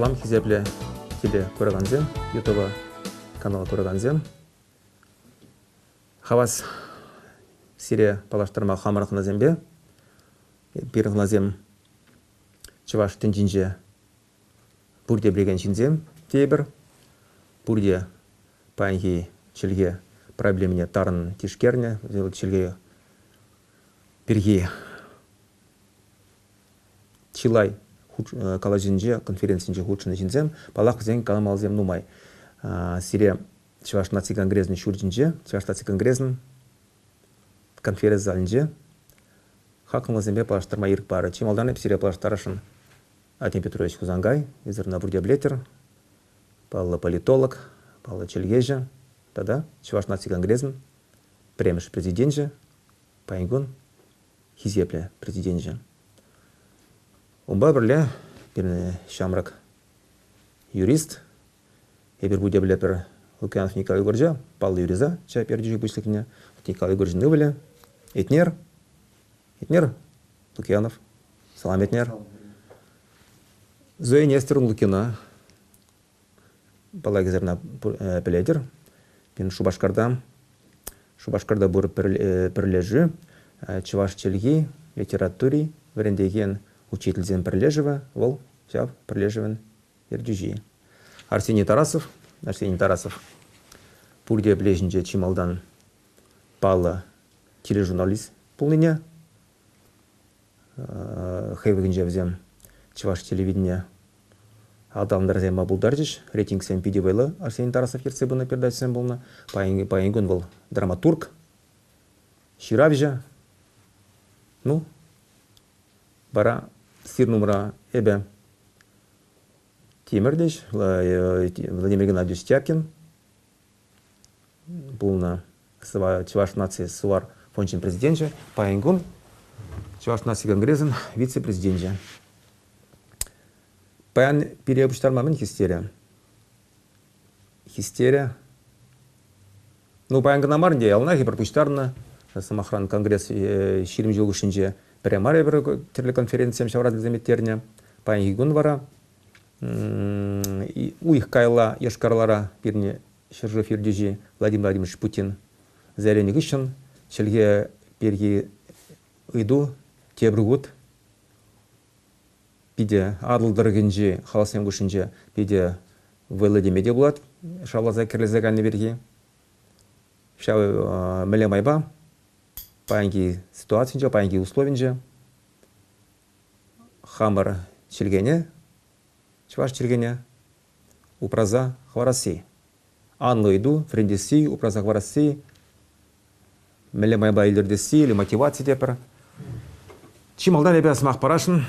Салам хизепле теле көрганзем, ютуба каналы көрганзем. Хавас сире палаштырма хамархна зембе. Бирхна зем чуваш тенджинже бурде бреген чинзем тебер. Бурде панхи челге проблеміне тарын тишкерне, челге бірге чилай калажинже конференцинже худшыны жинзем, балақ зен канамалзем нумай. Сире Чуваш наци конгрессный шурджинже, Чуваш наци конгрессный конференц залинже, хакымлазембе палаштырма ирк бары. Чималдан сире палаштарышын Атин Петрович Хузангай, изырна бурде блетер, палла политолог, палла челгеже, тогда Чуваш наци конгрессный, премеш президентже, паингун, хизепле президентже. Умба бірле, біріне шамрак юрист, ебір бұде біле бір Лукьянов Николай Горжа, паллы юриза, чай пердюжі бұшлікіне, Николай Горжин нөвілі, Этнер, Лукьянов, салам Этнер. Зоя Нестерун Лукина, пала кезерна біледер, пен Шубашкарда бұр пірлежі, Чуваш челги, литератури, варендеген учительзен Прилежева, вол, взяв Прилежевен Ердюжи. Арсений Тарасов, пурде блежнже Чималдан пала тележурналист полныня, хайвыгынже взем Чуваш телевидения Алдамдарзем Мабулдаржиш, рейтинг сен пидевайла, Арсений Тарасов ерцебына передать сен болна, паингун вол драматург, Ширавжа, ну, бара сир номера эбе Тимирдич, Владимир Геннадьевич Тяпкин, был на Чуваш нации Суар фончин президентже, паингун, Чуваш нации конгрессен вице-президентже. Паян переобуштармамын хистерия. Ну, паян гнамарнде, ална гиперпуштарна, самохран конгресс ширим жылгушинже, Прямаре бір телеконференциям шаврат газеметтеріне, паян гигун вара, уих кайла ешкарлара біріне Шержов Ердежи Владимир Владимирович Путин зәлені күшін, шелге берге ұйду, тебрігут, биде адылдыргенже, халасен күшінже, биде вэлэдемеде бұлад, шавлаза керлезегаліне берге, шавы міле майба, паянги ситуациянже, паянги условинже, хамар челгене, Чуваш челгене, упраза хвараси. Анлы иду, френдеси, упраза хвараси, меле майба илдердеси, или мотивации тепер. Чималдан лебе смах парашын,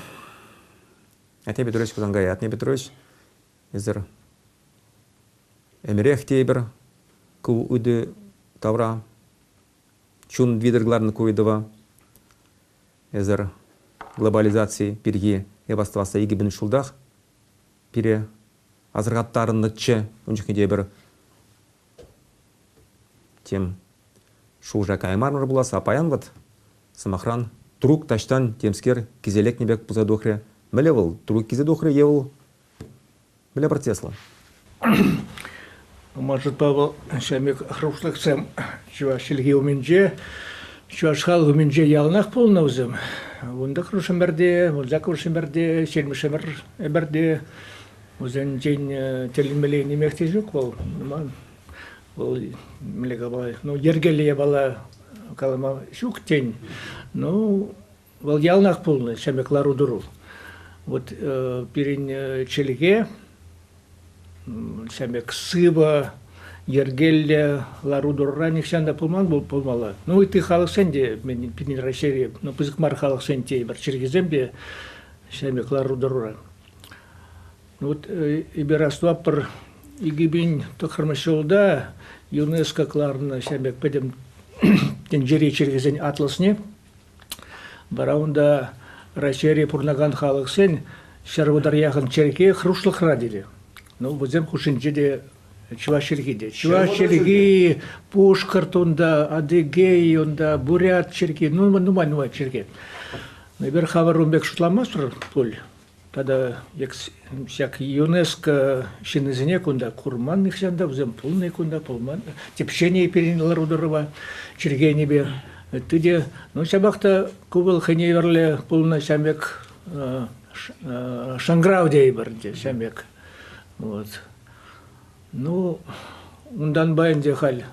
Атне Петрович Кузангай, Атне Петрович, изер эмерех тейбер, ку уйды тавра, чун видергларны куйдыва, изер глобализации пирги ебастваса иги бін шулдах, пире азырғаттарынны че, үнчікінде бір тем шулжа каймармыр буласа, апаян ват, самохран, трук таштан темскер кизелек небек бұза дохре, міле бұл, трук кизе дохре евыл, міле бір тесла. Может, Павел, шамик хрушлық сәм, Чуваш елге уменже, Чуваш хал уменже ялнақ полна өзім. Онда хрушым бәрде, онда хрушым бәрде, шелмішімір бәрде, өзен жейн телінмелей немекте жоқ бол. Ол мілеға бала, ну, ергелие бала калама шук тень. Ну, ол ялнақ полна, шамиклар удыру. Вот перен челге, шамик сыба, ергелле, ларудурра, нехшанда пулман бол пулмала. Ну, и ты халық сенде, мен пинин рашери, ну, пызыкмар халық сенде, бір чергезембе, шамик ларудурра. Вот иберастуап бір игибин тохармашылда, ЮНЕСКО кларына шамик пәдем тенжери чергезен атласне, бараунда рашери пурнаган халық сен, шарвудар яғын черге хрушлық радили. Ну, бұзем хушинжеде Чуваш черги. Чуваш черги, Пушкар тонда, Адыгей, онда, Бурят черги, ну, черги. Но бер хавар умбек шутламастыр, пуль. тогда всяк ЮНЕСКО шинезине кунда курманных сянда взем полный кунда полман тепшение перенялар удырова чергенебе тыде ну сабахта кубыл хеневерле полна сямек шанграу дейберде сямек вот ну ундан байынде халь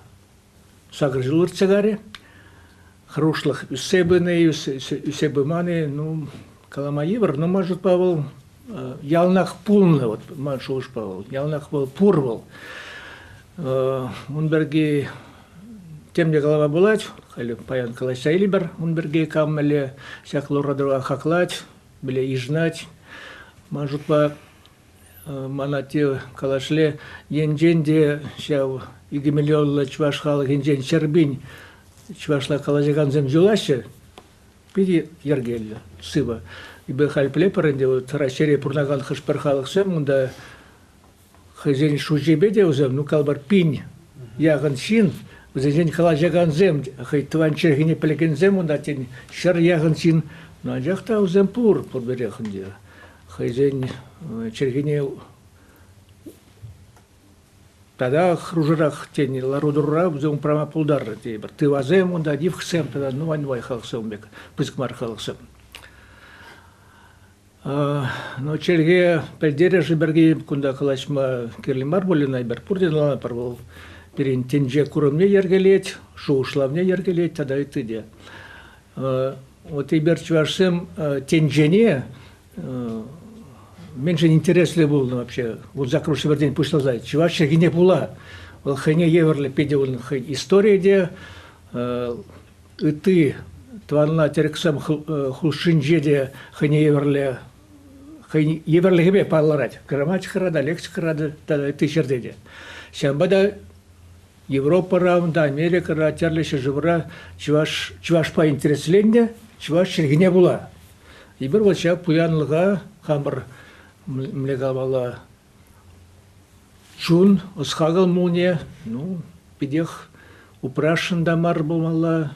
сагржилыр цегаре хрушлых үсебыны үсебыманы ну каламаевр ну может Павел ялнах пулны вот маншуш Павел ялнах был пурвал он берги темде голова булать хали паян каласайлибер он берги каммеле всяк лорадруа хаклать биле ижнать может по манате калашле енженде шав игемелёлла чвашхал енжен чербинь чвашла калажиган земжулаще пиди ергелле сыва и бехаль плепаренде вот расшире пурнаган хашперхалыксем мында хазен шужебеде узем ну калбар пинь яган шин узен калажиган зем хай тван чергине пелеген зем мында тен шар яган шин ну ажахта узем пур берехнде хазен чергине тогда хружерах тени ларудура взем прямо пулдар тейбер ты вазем он да дивхсем тогда ну ванвай халсем бек пызкмар халсем но черге пельдере жиберги кунда халашма кирлимар болина бер пурдинала парвол перин тенже куромне ергелеть шушлавне ергелеть тогда и тыде вот и берчвашем тенжене меньше интересно было вообще. Вот закрывший день пустил зайц. Чего не было. Вот хане еверле педион история где и ты тварна терексам хулшинджеде хане еверле гебе палларать. Грамматика рада, лексика рада, тогда ты чердеде. Шамбада Европа раунда, Америка ратерлище живра, чуваш по интересленде, чуваш не было. И был вот сейчас пуянлга хамбар млегавала чун, осхагал муне, ну, пидех упрашен дамар булмала,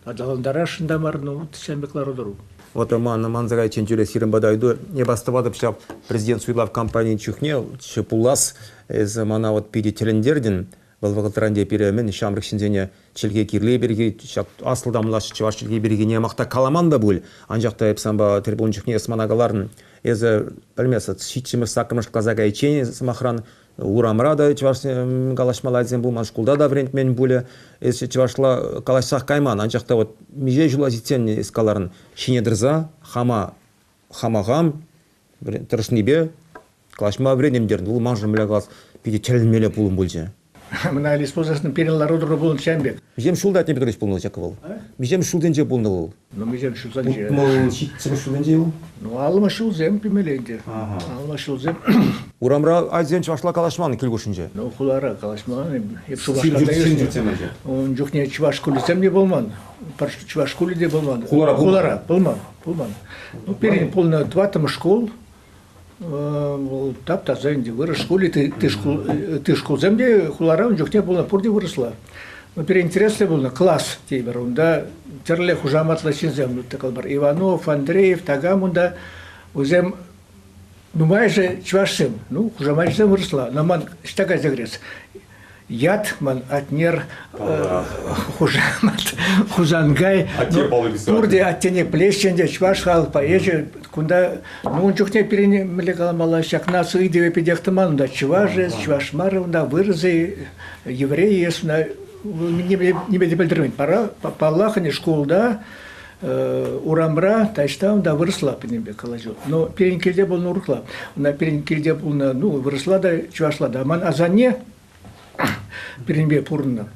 адаландарашен дамар, ну, вот сам беклародору. Вот манзагай ченчуле сирен бадайду не бастывады пча президент суйлав компании чухне чепулас из мана вот пиди телендердин был вагалтранде перемен шамрык шинзене челге кирле берги асылдамлаш чаваш челге берги не мақта каламанда бул анжакта эпсамба трибун чухне сманагаларын из пельмеса чичимер сакмыш казагай чени смахран урамрада чаваш галашмаладзен бул машкулда да врентмен буле из чавашла калашсах кайман анжакта вот меже жулазитен искаларын шинедрза хамагам тырышнибе калашма вренемдерн бул мажым млягас пиди челмеле пулун булже Мына лиспозасын переларудыры болын шәмбек. Мижем шулда атне Петрович полный чаковал. Мижем шулденже полный был. Ну мижем шулденже. Мол читсем шулденже был. Ну алма шулзем пимеленде. Алма шулзем. Урамра азен чвашла калашман килгушинже. Ну хулара калашман. Еп шулашка дайыр. Он жухне чваш кулисем не болман. Парш чваш кулиде болман. Хулара болман. Ну перен полный дватым школ. Тап тазенде вырос школе ты школ земде хулара он жухне был на пурде выросла. Но переинтересно был на класс тейбер да терле хужаматла шинзем такалбар Иванов Андреев Тагамунда узем ну майже чвашем ну хужаматла выросла на ман штага загрес яд ман атнер хужамат хузангай пурде аттене плещенде чваш хал поеже кунда ну он чухне перенемле каламала шакна суидеве педехтаман да чваже чвашмары да вырзы евреи есна не беде бельдермин пара по Аллахане школда урамра тайштам да выросла пенембе калажу но перенкелде был на уркла на перенкелде был на ну выросла да чвашла да ман азане перенбе пурна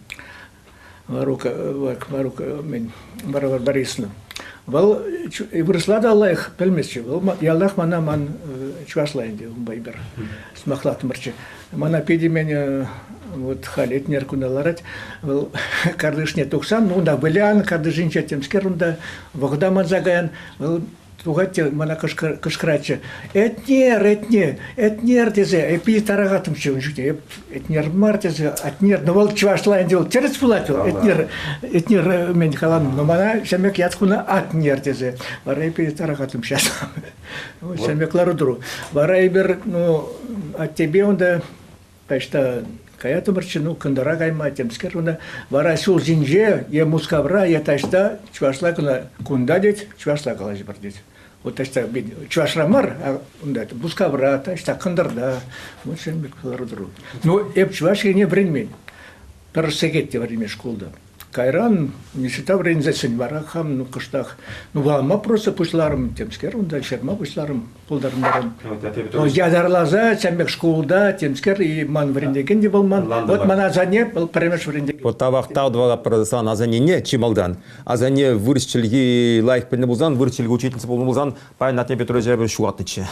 Марука мен Баравар Борисовна. Вал выросла да Аллах пельмесче. И Аллах мана ман чвашлайнде байбер. Смахлат мырче. Мана педи мен вот халет неркуна ларать. Кардышне туксан, ну да вылян, кардышинча темскерунда. Вогда ман загаян. тугатте мана кышкырачы. Этнер дезе, эпи тарагатым чүнчүте. Этнер мар дезе, атнер, но вол чувашлайн дел. Через пулату, этнер мен халан, но мана шамек яткуна атнер дезе. Бара эпи тарагатым сейчас. Шамек ларудуру. Бара эбер, ну, от тебе онда, ташта, каятым рчы, ну, кындара кайма, темскер, онда, бара сул зинже, е мускавра, е ташта, чувашла кунда дет, чувашла калажы бар дет. Вот ташта чувашрамар, онда, мускавра, ташта кындарда, вот шамек ларудуру. Ну, эп чувашки не времен. Тарсегетте время школда. Кайран, не считав организацияны барахам, ну, кыштах. Ну, валма просто пушларым темскер, онда шерма пушларым, пулдарымдарым. Ядарлаза, чамбек школда, темскер, и ман врендеген де болман. Вот мана зане, был премеш врендеген. Вот тавақта двага продасан, а зане не чималдан. А зане вырчилги лайк пельне булзан, вырчилги учительница булзан, пай на тебе тоже шуатыче.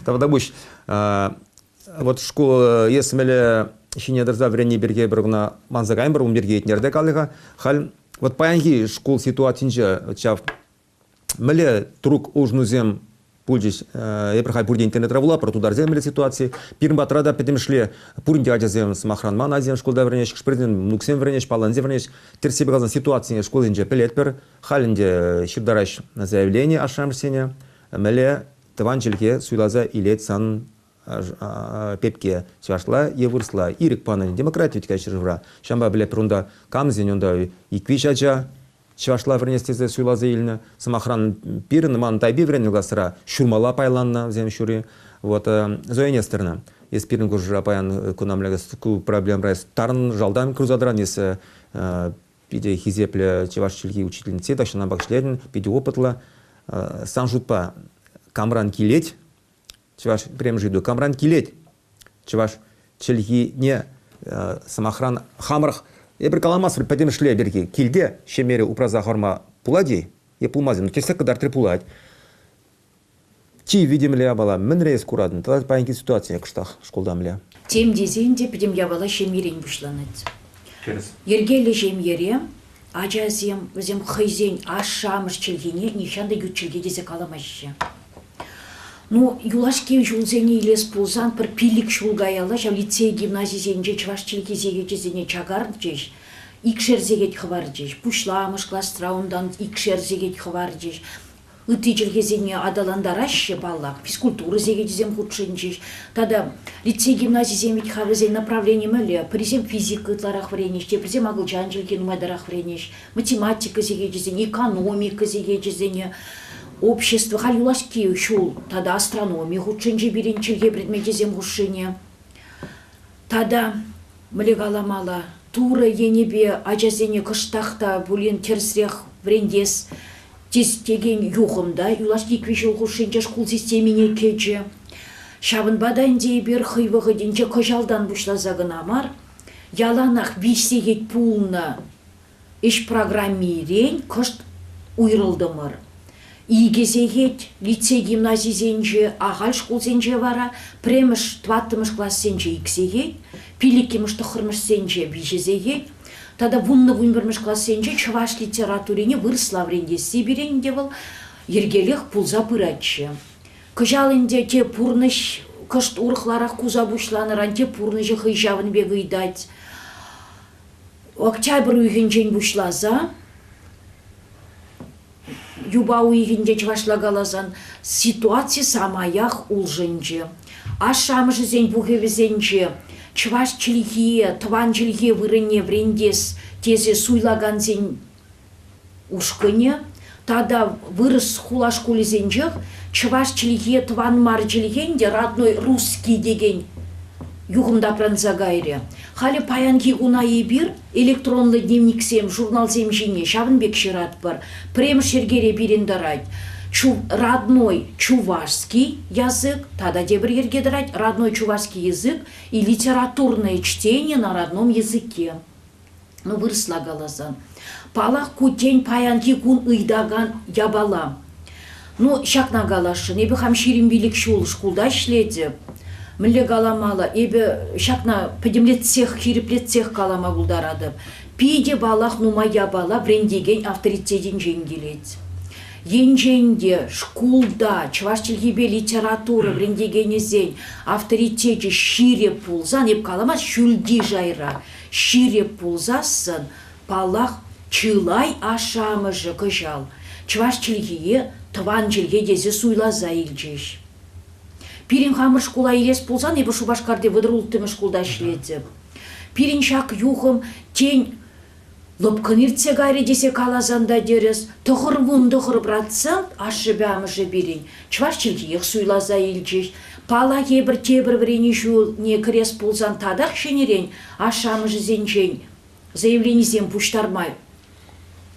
Тавда буш. Вот школа, если меле Шине дырза врене берге біргіна манзагайын бір берге етнерде қалыға. Хал, вот паянги школ ситуатинже чав міле трук ужнузем пульжиш, епрахай пурде интернет равула, про тударзем міле ситуации. Пирм батрада петемшле пурнде ажазем с махранман азем школда вренеш, кшпрезен нуксем вренеш, паланзе вренеш. Терсебе газан ситуации школинже пелетпер, халинде ширдараш заявление ашамсене, міле таванчелке суйлаза илет сан пепке чашла и вырсла ирик паны демократия тикайши живра шамба биле прунда камзен онда иквишача чашла вренестезе суйлаза илна самохран пирн ман тайби вренелгасра шурмала пайланна зем шури вот зоенестерна ес пирн гужра паян кунамлегас ку проблем райс тарн жалдам крузадран ес пиде хизепле чевашчилги учительницы ташна бакшледен пиде опытла сам жутпа камран килеть чеваш прям жиду камран килеть, чеваш чельги не самохран хамрах. Я прикаламас потом шли берги кильде щемере упраза харма пулади и пулмазин. Но тесак кадар трипулать. Чи видим ли абала менрейс курадн. Тогда паинки ситуация кштах школдамля. Тем дизенде пидем явала щемерень бушланет. Ергеле щемере ажазем взем хайзень ашамш чельгине нишанда ютчельги дезе каламаще. Ну, юлашки жулзени илес пулзан пір пилік шулгаяла, жау лицей гимназизенже чвашчилки зегечезене чагар жеш, икшер зегет хвар жеш, пушламыш кластра ондан икшер зегет хвар жеш, ытычелгезене адаландараще балла, физкультура зегетезем худшин жеш, тада лицей гимназизем ведь хавезен направление мэле, призем физика ытларах вренеш, призем агылчанчилки нумайдарах вренеш, математика зегетезене, экономика зегетезене, общество халюлашки шул, тогда астрономия худшинче биринчилге предметезем худшине. Тогда млегаламала тура енебе ажазене кыштахта булин терсрех врендес тез теген юхымда юлашки квишул худшинче школ системине кече. Шабын бадайнде бер хыйвығы денче кожалдан бушлазагын амар, яланах висегет пулна иш программирен кышт уйрылдымыр. Игезегет лицей гимназизенже ағал школзенже вара, премыш тваттымыш классенже иксегет, пиликемыш тұхырмыш сенже бижезегет, тада вунны бірмыш классенже чываш литературине вырсла врендесі беренде был, ергелех пулза пыратчы. Кыжалынде те пурныш кышт урықларақ куза бушланыран, те пурныжы хыйжавын бегыйдать. Октябрь уйгенжен бушлаза, юба уйгенде чвашлагалазан ситуация самаях улжынче. Ашамжы зен бугевезенче, чваш чилге, тван чилге вырыне врендес, тезе суйлаган зен ушкыне, тада вырыс хулаш кулезенчех, чваш чилге тван мар чилгенде родной русский деген юғымда пранзагайре. Хали паянки уна ебір, электронлы дневник сем, журнал сем жине, шавын бек шират бар, прем шергере бирендарать. Родной чувашский язык, тогда дебір ергедрать, родной чувашский язык и литературное чтение на родном языке. Ну, вырсла галазан. Палах кутень паянки кун ыйдаган ябала. Ну, шакна галашын, ебі хамширим велик шул шкулда шледе. Мілі каламала, ебі шакна подемлет цех, хиреплет цех калама бұлдарады. Пиде балақ нумая бала брендеген авторитетен жеңгелет. Енженде, шкулда, чуваш чилгибе литература, брендегенезен, авторитете шире пулзан, еп каламас шүлди жайра, шире пулзасын, палах чылай ашамыжы кыжал. Чуваш чилгие, тыван чилге дезе суйлаза илжеш. Пирин хамыр шкула илес пулзан, ебі Шубашкарде выдрултымы шкулда шледзіп. Пирин шак юхым тень лопкынирце гайре десе калазанда дерес, тұғыр процент ашыбамыжы берін. Чваш чилгиех суйлаза илжеш. Пала кебір врени жул не крес пулзан тадақ шенерен, ашамыжы зенчен. Заявленизем пуштармай.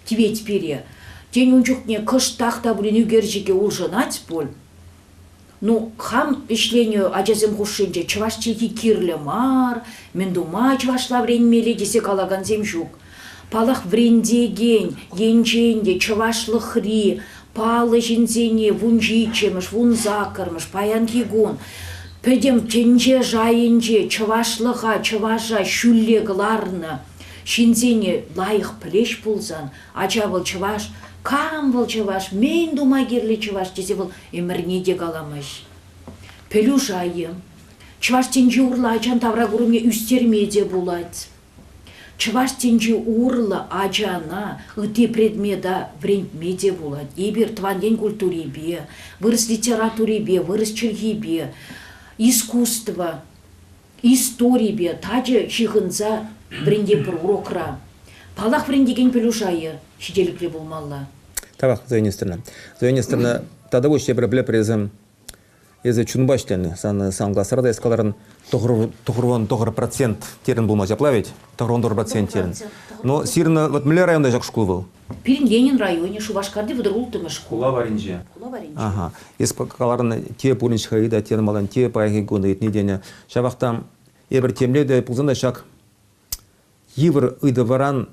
Тивет пере. Тень унчукне кыш тахта булин үгержеге улжынать бол. Ну, хам ишлению ажазым хушинче чваш чилги кирле мар, мендума чвашла вренмеле десе калаган земжук. Палах врендеген, енченде, чвашлыхри, палы жинзене, вунжичемыш, вунзакырмыш, паян кигун. Педем тенже жайынже, чвашлыха, чважа, шүллегларны. Шинзене лайық плеш пулзан, ача был чваш, кам был чваш, мен дума кирле чваш, десе был эмірнеде каламыш. Пелю жайым, чваш тенже урла ачан таврагурыме үстермеде булать. Чваш тенже урла ачана, ыте предмета врентмеде булать. Ебір тванден культуребе, вырыс литературебе, вырыс чилгебе, искусство, историбе, тажы шихынса бренде бір урокра. Палах брендеген пелю жайы, шиделікле болмалла. Табақ, Зойнестерна, тада бұл шебір біле презім, езі чунбаштен, сангласырда ескаларын тоғыр процент терін болма жаплавить, тоғыр процент терін. Но сирна, вот мілі районда жақ шкул был? Пирин Ленин районе, Шубашкарде выдрултымы шкул. Кула варинже. Ага. Ескаларын те пулинч хаида, терін малан те паяғы гонда етіне дене. Шабақтам, ебір темледі пулзанда шақ евір үйді варан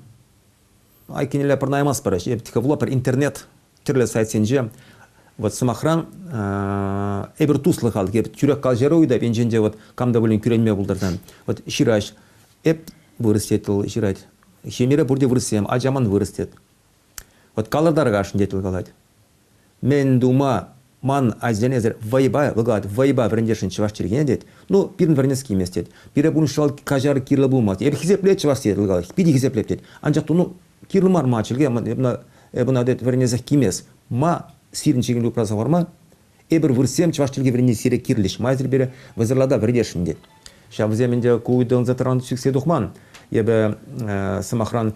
айкенелі пырнаймас бараш. Ебтікі влопыр интернет түрлі сайт сенже. Вот самахран эбір туслы қалды. Түрек қал жері ойда, бенженде вот камда бөлін күренме бұлдардан. Вот шираш, эп вырыстетіл, ширать. Хемері бұрде вырыстем, ажаман вырыстет. Вот калырдарға ашын детіл қалады. Мен дума ман азенезер вайба, выгад, вайба брендешін чываш чергене дед. Ну, бірін варнески емес дед. Бірі бұн шал кажары кирлі бұлмаз. Эбі хизеплет чываш дед, выгад. Биді хизеплет дед. Анжақты, ну, кирлі мар ма чілге, эбіна дед варнезах кимес. Ма сирін чеген люпраза бар ма? Эбір вырсем чываш чілге варнез сире кирліш. Майзір бері вазырлада вардешін дед. Шабыземенде куйдың затыран түсіксе дұқман. Ебі самахран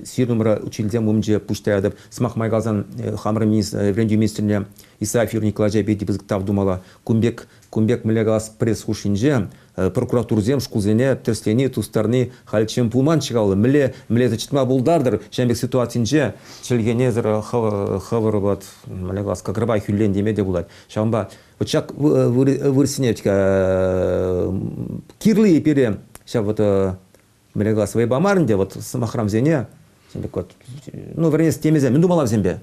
сирнумра училдем умже пуштаядып, самах майгалзан хамры врендю министріне Исафир Николай беди бізгітав думала, кумбек мілегалас пресс хушинже, прокуратурзем шкулзене, терслені, тустарны, халчем пулман чығалы, міле зачытма бұлдардыр, жәмбек ситуацинже, чілгене зір хавыр бат, мілегалас каграбай хүллен демеде бұлад. Шамба, вот чак вырсіне, кирлы епере, вот мілегалас вайбамарынде, вот самахрам зене, ну, варенес темезе, мен думала в зембе.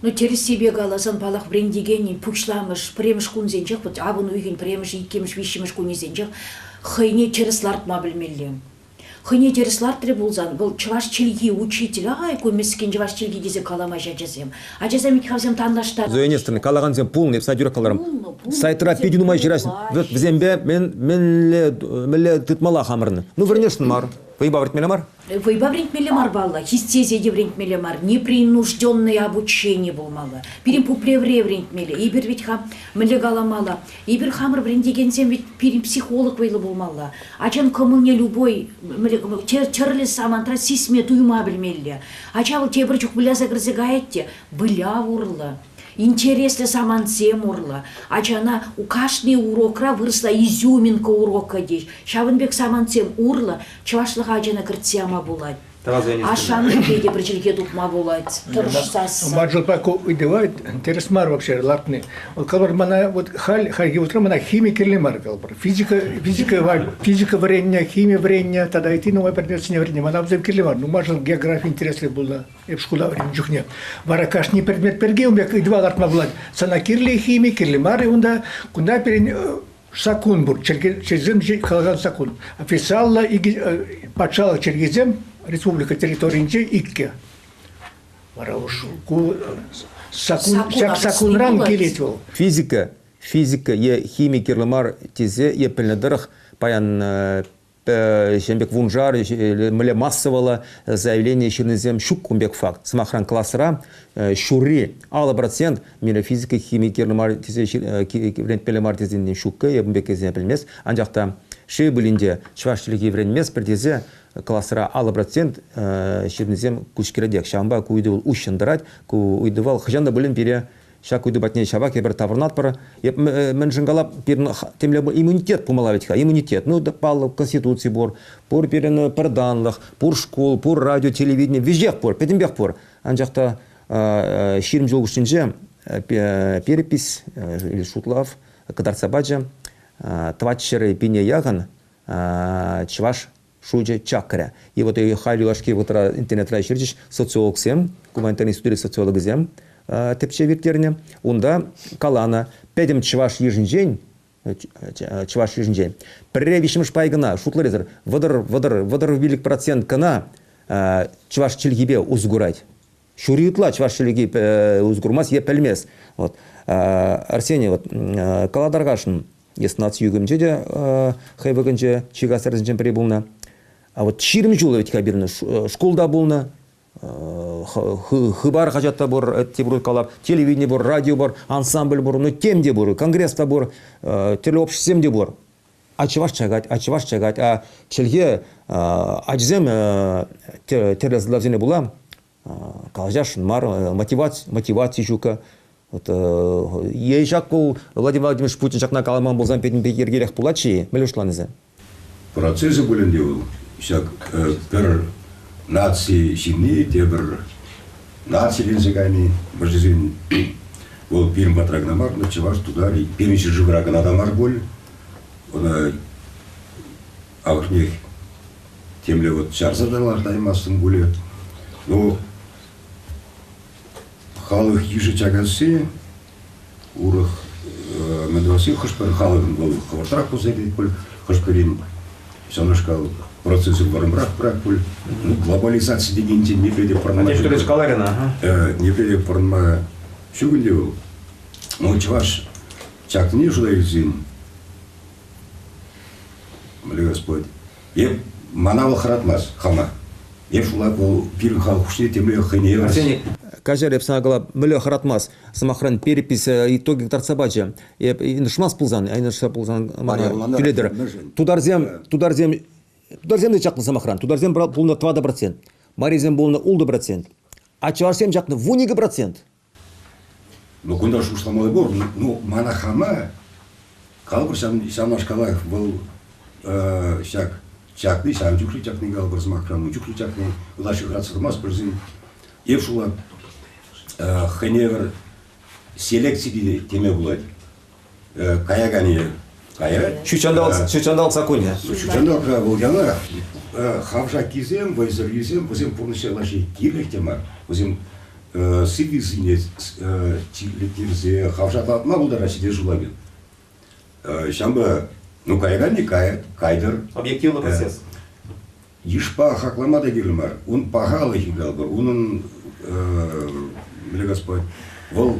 Ну, терес себе галасан палах брендегенин пучламыш, премыш кунзенчех, вот абын уйген премыш, иккемыш, вишемыш кунезенчех, хайне терес лартма білмелі. Хайне терес лартре болзан, бұл чываш чилги учитель, ай, көмескен чываш чилги дезе калама жажазем. Ажазам икхавзем тандаштар. Зойнестерны, калаган зем пулны, епса дюрек каларым. Сайтра пединумай жирасын. В зембе менле тытмала хамырны. Ну, вернешін мар. Вайба врентмеле мар? Вайба врентмеле мар балла, хистезеде врентмеле мар, непринужденное обучение болмала. Пирим пупревре врентмеле, ибір ведь хам міле галамала, ибір хамыр врентегенсем ведь пирим психолог вайлы болмала. Ачан комылне любой, черлі самантра сисме туйма білмелі. Ачавыл тебір чук біля загрызы гаетте, біля урла. Интересно самансем урла. Ачана у кашни урокра выросла изюминка урока деш. Шавынбек самансем урла, чывашлыға ачана кіртсияма болад. Ашаны педе бір жылге дұқма болад. Тұршсасы. Маджылпаку идывает, тересмар вообще лартны. Вот калбар мана, вот хальги утра мана химия кирлемар калбар. Физика варенья, химия варенья, тогда идти новое предметное варенья. Мана взяв кирлемар. Ну, мажыл география интересная была. И в школа варенья джухне. Варакаш не предмет перге, у меня и два лартма была. Сана кирли химия, кирлемар, и унда, кунда перень сакунбур, чергезем халаган сакун. Официально пачала чергезем, республика территориинче икке. Вара уж Сакун сакунран арасында келет ол. Физика е химикерлымар тезе е пілнедіріх паян шембек вунжар, міле массовало заявление ширнезем шук кумбек факт. Смахран классера шури ала процент мира физика химикерлымар тезе пелемар тезен шукка е бумбек кезен пілмес. Анжақта шей білінде чваштылық евренмес бір тезе классера ала процент ширнезем күшкередек. Шамба куйды ол ушындырат, куйдывал хыжанда білін бере шак уйду батне шабак ебір таврнат пара. Мен жынгалап темле иммунитет помалавитка, иммунитет. Ну да пал конституции бор, пор перен парданлых, пор школ, пор радио, телевидение, везде пор, петимбех пор. Анжақта ширим жол үшінже перепись или шутлав кадарцабаджа твачеры пине яган чваш шуджа чакря. И вот и хайли лашки вот интернет райширчиш социолог сем, гуманитарный студия социолог зем. Тепче вертерне, унда калана, педем чваш ежинжень, чваш ежинжень. Превишим шпайгана, шутларезер, водар велик процент кана, чваш чельгибе узгурать. Шуриутла чваш чельги узгурмас е пельмес. Вот. Арсений, вот, каладаргашын, еснат югымже де, хайвыгынже, чигасарзынчен прибулна. А вот чирим жулы ведь кабирны, школда булна, хыбар хажатта бор, тибрур калап, телевидение бор, радио бор, ансамбль бор, ну тем де бор, конгресста бор, телеобществом де бор. Ачеваш чагать, а чельге ачзем телезлавзене була, калажаш мар мотивация жука. Вот ежакку Владимир Владимирович Путин жакна каламан болзан петин пекергелех пулачи, мелюшланызе. Процессы были делал, всяк пер нации сильнее, те бер нации лензегами, божезин, вот пирм батрагнамар, начеваш туда, пирмичи живрага надамар боль, он аврних темле вот чарзадалар даймастын боле, но халық ежи чагасы, урых медвасы хошпер халығын бол хавартрақ болса дейді бол хошперин сонашкал процессы барымрақ бірақ бол глобализация дегенде не беде порнама не беде порнама шүгінде бол но чваш чакты не жулай зин мөлі Господь еп манавыл харатмас хама еп шулай бол пирін халық күште темле хыне Арсений, кажер епсанагала мөлі харатмас, самахран перепись итоги тарцабаджа, иншмас пулзан, айнышса пулзан тюледер. Тударзем де чакны самахран, тударзем пулна 20%, маризем пулна 10%, а чаварсем чакны 12%. Ну, кунда шушламалы бор, ну, мана хама, калбыр самашкалах был шак чакны, сам чухли чакны галбыр самахран, чухли чакны, улаши грацырмас бірзін, епшула хеневер селекции теме булать. Каягани кая. Шучандал сакуня. Шучандал был яна. Хавжа кизем, вайзеризем, возим полностью лаши кирлих тема, возим сивизине тилетирзе, хавжа татма булдара сидишь жулагин. Шамба, ну каягани кайдер. Объективный процесс. Ишпа хакламада гирлмар, он пахал их галбар, он миле Господь, вол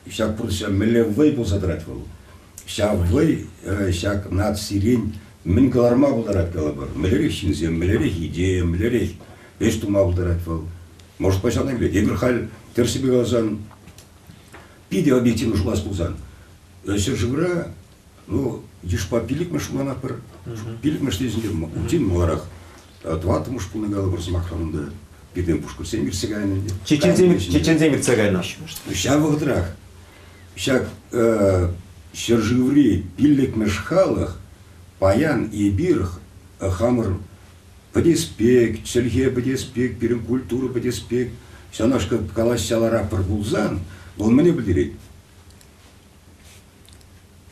всяк просто миле вей был задрать вол, всяк вей всяк над сирень min kalarma buldarat kalabar, melerik şinzem, melerik ideye, melerik beş tuma buldarat val. Может пошанан глядь, я хал терсиби газан, пиде объективно шулас пулзан. Сержигра, ну, ешь по пилик машулана пар, пилик маштезин утин маларах, два тому шпулна галабар смахранында, пидем пушку семир сегайна. Чеченземир сегайна. Ща вахдрах, ща сержигри пилик машхалах, паян и бирх, хамр. Подеспек, сельге подеспек, перемкультура подеспек, вся наша калащалара пробулзан, он мне будет.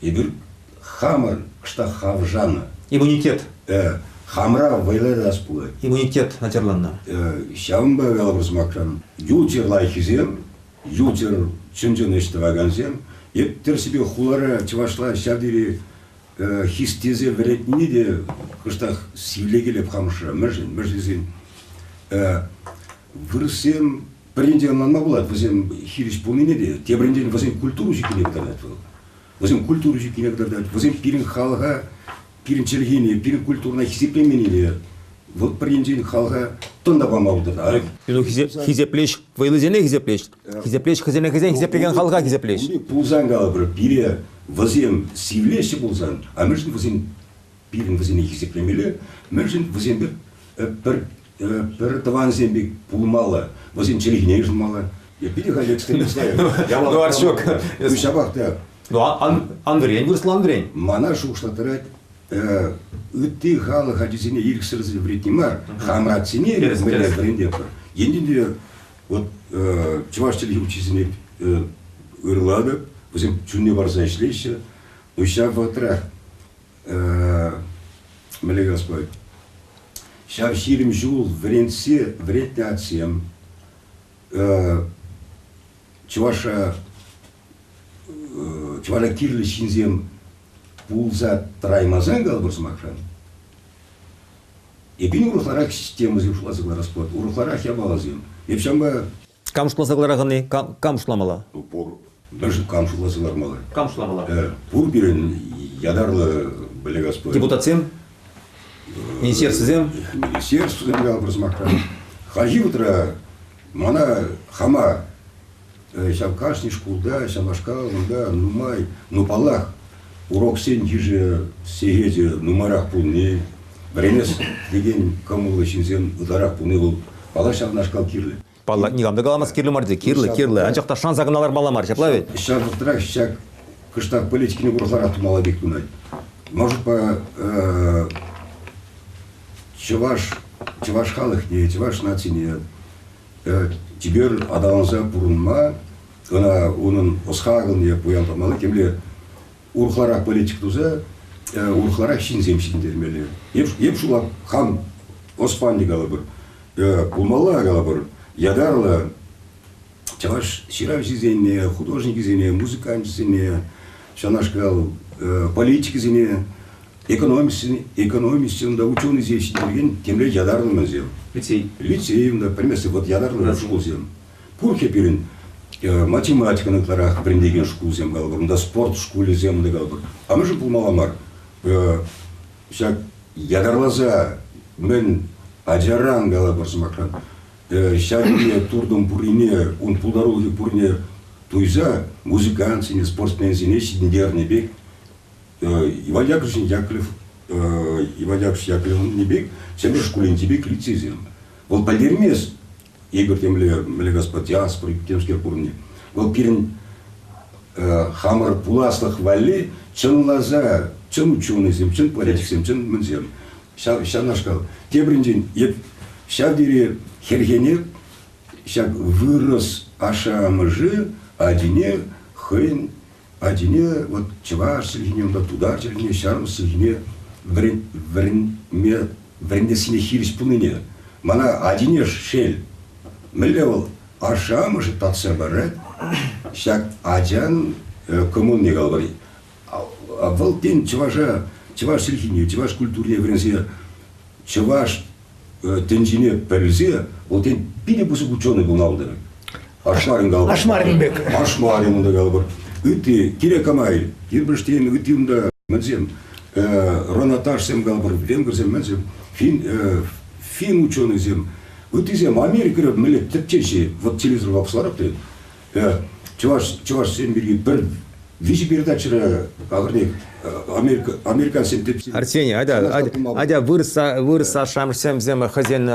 И бир хамар, что хавжана. Иммунитет. Хамра вайледа спула. Иммунитет натерланна. Щамба галабрус макран. Ютер лайхизем, ютер чунджунешта ваганзем. И тер себе хулара чвашла щавдири. Хистезе вредни де, кыштах сивлегелеп хамша, мержин, вырсем Бренден нанма булат, возем хириш пулнине де, те бренден возем культуру жикине кдардат был. Возем культуру жикине кдардат, возем пирин халга, пирин челгине, пирин культурна хисеплемениле. Вот бренден халга тонда бамаудат. Хизеплеш, вайлызене хизеплеш. Хизеплеш, хазене хизеплеген халга хизеплеш. Пулзан галабр, пире возем сивлеше пулзан, а между возем пирин возем хисеплемеле, между возем per таван зембик пулмала, возим челигней мало. Я переходил к стенде. Ну, Арчок. Ну, шабах так. Ну, Андрей, выросл Андрей. Мана шушта тарать. Ты хала ходите не ирк сразу вред не мар. Хамрат сине, мы брендепер. Единственное, вот чуваш челиги учизне Ирлада, возим чуне барза шлеща. Ну, сейчас вот трах. Милый Господь. Сейчас ширим жул вренце, вретнацием, чуваша кирли шинзем пулза траймазан галбурс махран. И бин урухларах система зюшла за гларасплат, урухларах я балазим. И пшамба... Камшла за глараганы, камшламала. Упор, даже камшла за глармала. Камшламала. Пур бирен ядарла, бля Господь. Депутациям? Министерством? Министерством галбурс махран. Хаживутра, мана хама, шавкашни шкулда, шамашкал, да, нумай, нупалах, урок сен ежи сегеде нумарах пулне, бренес деген камулы шинзен ударах пулне был, пала шавнашкал кирле. Пала, не гамда галамас кирле марды, кирле, анчакта шан загыналар маламар, чаплави? Шавутра, щак, кыштак политики не бурларах тумала бек тунай. Может по чуваш халық не, чуваш наци не, тибер адаланза пурунма, оның осхағын не бұян тамалы, кемле урхларақ политик туза, урхларақ шинзем шиндермелі. Еп шулап хам оспанди галабыр, пулмала галабыр, ядарлы, чуваш ширав зизене, художник зизене, музыкант зизене, шанашкал политик зизене, экономистен, ученый здесь деген темле ядарный мазел. Лицей. Лицей, да, примерно, вот ядарный школ зем. Пурхе перен математика на кларах брендеген школ зем галбар, да спорт школе зем да галбар. А мы же пулмаламар. Шак ядарлаза мен аджаран галбар смакран. Шагне турдом пурине, он пулдаруги пурне туйза музыкант сине спортсмен сине сидендерный бег. Иван Яковлев Небек, всем же школе Небек лицезием. Вот Пальдермес, Игорь темле Господь Яспор, темскер пурни. Вот пирен хамар пуласлах валли, чен лаза, чен ученый зем, чен порядок зем, чен мэнзем. Ща нашкал. Те брендин, ща дире хергене, ща вырос аша мыжи, адине, хын, адине, вот чуваш сельгине, да туда сельгине, шарм сельгине, врендесине хирис пуныне. Мана адине шель. Мэлевал аша мыжи татса барет, щак адян коммун не галбари. А вал тен чуваш сельгине, чуваш культурне врензе, чуваш тенжине перлзе, вот тен пине бусук ученый был наудары. Ашмарин галбар. Ашмаринбек. Ашмарин да галбар. Үті керек амай, ербіштен үті ұнда мәнзем, ронаташ зем галбар, венгр зем мәнзем, фин ученый зем, үті зем Америка рөп мүлет тіптеші, вот телевизор вапсыларап дед, чуваш зем берге бір вижи передачыра ағырнек, американ зем тепсі. Арсений, айда вырса шамшсем зем хазен,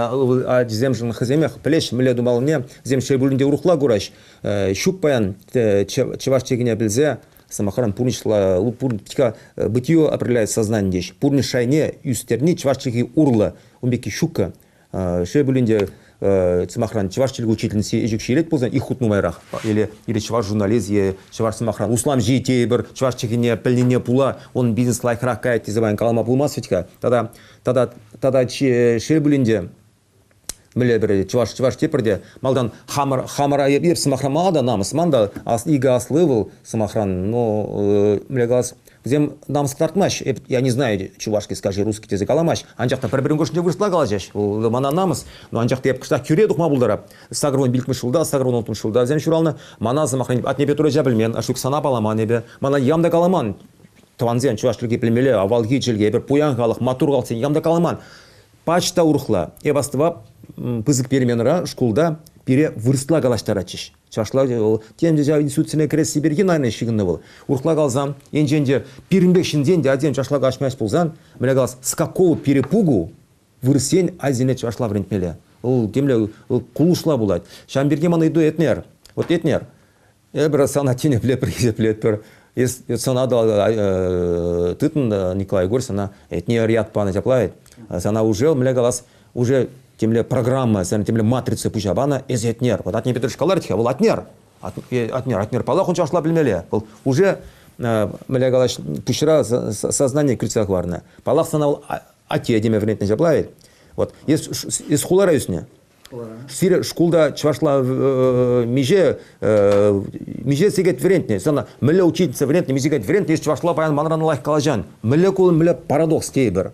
земжын хаземех, плеш, мүле думал не, зем шербулінде урухла гураш, щуппаян, чеваш чегіне білзе, самахаран пурнишла, пурника бытие определяет сознание деш. Пурнишайне, юстерни, чеваш чеги урла, умбеки щука, шербулінде самахран чеваш чельгу учительницы ежукшилет ползан и хут нумайрах. Или чеваш журналист, чеваш самахран. Услам жите бір, чеваш чегіне піліне пула, он бизнес лайхрах кайт, тезабайн калама пулмас ветка. Тада шербулінде міле бір чеваш теперде, малдан хамара еп самахран мада намыс, манда ига аслывыл самахран, но міле газ Зем намыск тартмаш, я не знаю, чувашский, скажи, русский язык аламаш. Анжақта бір-бірін көршінде вырысла қалажаш. Ол мана намыс. Но анжақта еп кышта күре дұқма бұлдара. Сагрон билікміш жылда, сагрон отмыш жылда. Зем шуралны маназы мақрын от небе тура жабілмен, ашук сана баламан небе. Мана ямда каламан. Тванзен чувашлыки племеле, авалги чилге, бір пуян қалық, матур қалық сен ямда каламан. Пачта урхла. Ебастыва пызык переменера школда пере вырысла галаштар ачыш. Чашла тем же институционный крес сибирги наверное шигынны был. Урхла галзам, енженде пиринбек шинден де один чашла гашмяш пулзан, мне галс с какого перепугу вырысен азине чашла врентмеле. Ол демле кулушла булат. Шамберге мана иду этнер. Вот этнер. Эбра санатине плепер. Если санада тытын Николай Горь, она этнер ряд пана теплает. Она уже мне галас уже темле программа, темле матрица пучабана из этнер. Вот от нее Петр Шкаларитха был отнер. Отнер. Палах он чашла племеле. Уже мне галаш пущера сознание крицах варна. Палах санал ати деме врент не заплавит. Вот из хулара юсне. Сире школда чашла меже сегет врентне. Сана меле учительница врентне, мизигет врентне, есть чашла паян манран лайх калажан. Меле кул меле парадокс кейбер.